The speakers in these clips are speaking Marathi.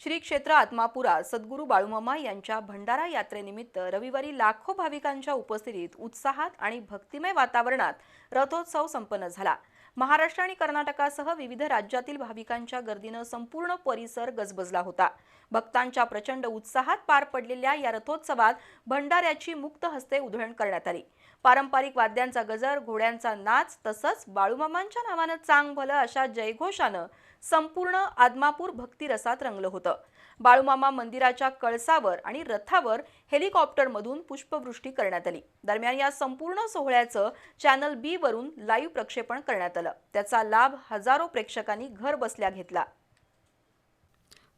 श्री क्षेत्र आत्मापुरात सद्गुरू बाळूमामा यांच्या भंडारा यात्रेनिमित्त रविवारी लाखो भाविकांच्या उपस्थितीत उत्साहात आणि भक्तिमय वातावरणात रथोत्सव संपन्न झाला। महाराष्ट्र आणि कर्नाटकासह विविध राज्यातील भाविकांच्या गर्दीने संपूर्ण परिसर गजबजला होता। भक्तांच्या प्रचंड उत्साहात पार पडलेल्या या रथोत्सवात भंडाऱ्याची मुक्त हस्ते उधळण करण्यात आली। पारंपरिक वाद्यांचा गजर, घोड्यांचा नाच तसंच बाळूमामांच्या नावाने चांग भलं अशा जयघोषाने संपूर्ण आदमापूर भक्तिरसात रंगलं होतं। बाळूमामा मंदिराच्या कळसावर आणि रथावर हेलिकॉप्टरमधून पुष्पवृष्टी करण्यात आली। दरम्यान या संपूर्ण सोहळ्याचं चॅनल बी वरून लाईव्ह प्रक्षेपण करण्यात आलं। त्याचा लाभ हजारो प्रेक्षकांनी घर बसल्या घेतला।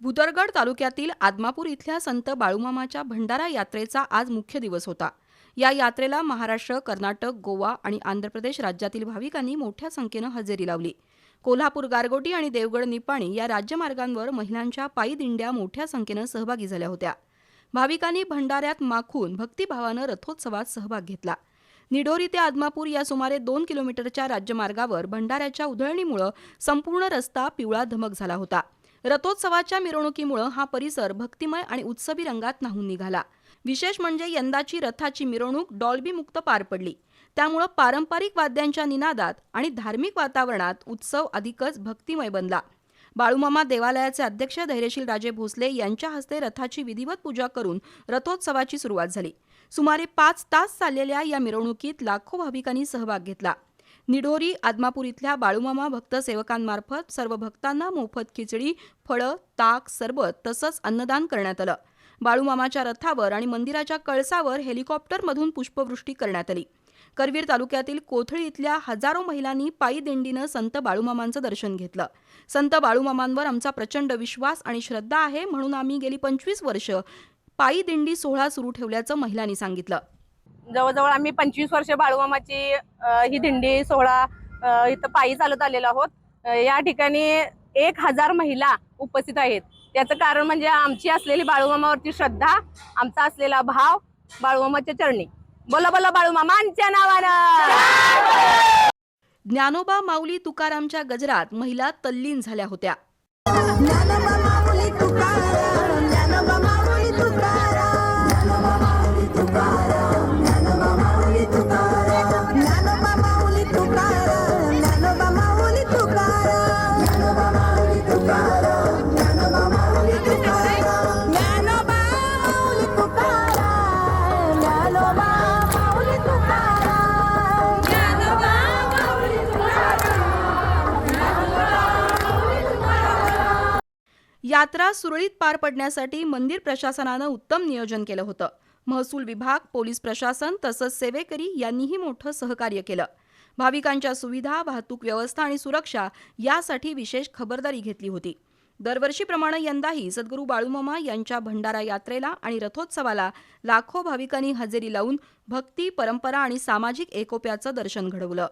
भुदरगड तालुक्यातील आदमापूर इथल्या संत बाळूमामाच्या भंडारा यात्रेचा आज मुख्य दिवस होता। या यात्रेला महाराष्ट्र, कर्नाटक, गोवा आणि आंध्र प्रदेश राज्यातील भाविकांनी मोठ्या संख्येने हजेरी लावली। कोल्हापूर, गारगोटी आणि देवगड निपाणी या राज्यमार्गांवर महिलांच्या पायी दिंड्या मोठ्या संख्येने सहभागी झाल्या होत्या। भाविकांनी भंडाऱ्यात माखून भक्तिभावाने रथोत्सवात सहभाग घेतला। निढोरी ते आदमापूर या सुमारे 2 किलोमीटरच्या राज्यमार्गावर भंडाऱ्याच्या उधळणीमुळे संपूर्ण रस्ता पिवळा धमक झाला होता। रथोत्सवाच्या मिरवणुकीमुळे हा परिसर भक्तिमय आणि उत्सवी रंगात न्हाऊन निघाला। विशेष म्हणजे यंदाची रथाची मिरवणूक डॉल्बी मुक्त पार पडली। त्यामुळे पारंपरिक वाद्यांच्या निनादात आणि धार्मिक वातावरणात उत्सव अधिकच भक्तिमय बनला। बाळूमामा देवालयाचे अध्यक्ष धैर्यशील राजे भोसले यांच्या हस्ते रथाची विधिवत पूजा करून रथोत्सवाची सुरुवात झाली। सुमारे 5 तास चाललेल्या या मिरवणुकीत लाखो भाविकांनी सहभाग घेतला। निढोरी, आदमापूर इथल्या बाळूमामा भक्त सेवकांमार्फत सर्व भक्तांना मोफत खिचडी, फळं, ताक, सरबत तसंच अन्नदान करण्यात आलं। बाळूमामाच्या रथावर आणि मंदिराच्या कळसावर हेलिकॉप्टरमधून पुष्पवृष्टी करण्यात आली। करवीर तालुक्यातील कोथळी इथल्या हजारो महिलांनी पायी दिंडीनं संत बाळूमामांचं दर्शन घेतलं। संत बाळूमामांवर आमचा प्रचंड विश्वास आणि श्रद्धा आहे, म्हणून आम्ही गेली 25 वर्ष पायी दिंडी सोहळा सुरू ठेवल्याचं महिलांनी सांगितलं। जवळजवळ आम्ही 25 वर्ष बाळूमामाची ही दिंडी सोहळा इथं पायी चालत आलेलो आहोत। या ठिकाणी 1000 महिला उपस्थित आहेत। त्याचं कारण म्हणजे आमची असलेली बाळूमामावरती श्रद्धा, आमचा असलेला भाव बाळूमामाच्या चरणी। बोला बोला बाळूमामांच्या नावानं। ज्ञानोबा माऊली तुकारामच्या गजरात महिला तल्लीन झाल्या होत्या। यात्रा सुरळीत पार पडण्यासाठी मंदिर प्रशासनानं उत्तम नियोजन केलं होतं। महसूल विभाग, पोलीस प्रशासन तसंच सेवेकरी यांनीही मोठं सहकार्य केलं। भाविकांच्या सुविधा, वाहतूक व्यवस्था आणि सुरक्षा यासाठी विशेष खबरदारी घेतली होती। दरवर्षीप्रमाणे यंदाही सद्गुरू बाळूमामा यांच्या भंडारा यात्रेला आणि रथोत्सवाला लाखो भाविकांनी हजेरी लावून भक्ती, परंपरा आणि सामाजिक एकोप्याचं दर्शन घडवलं।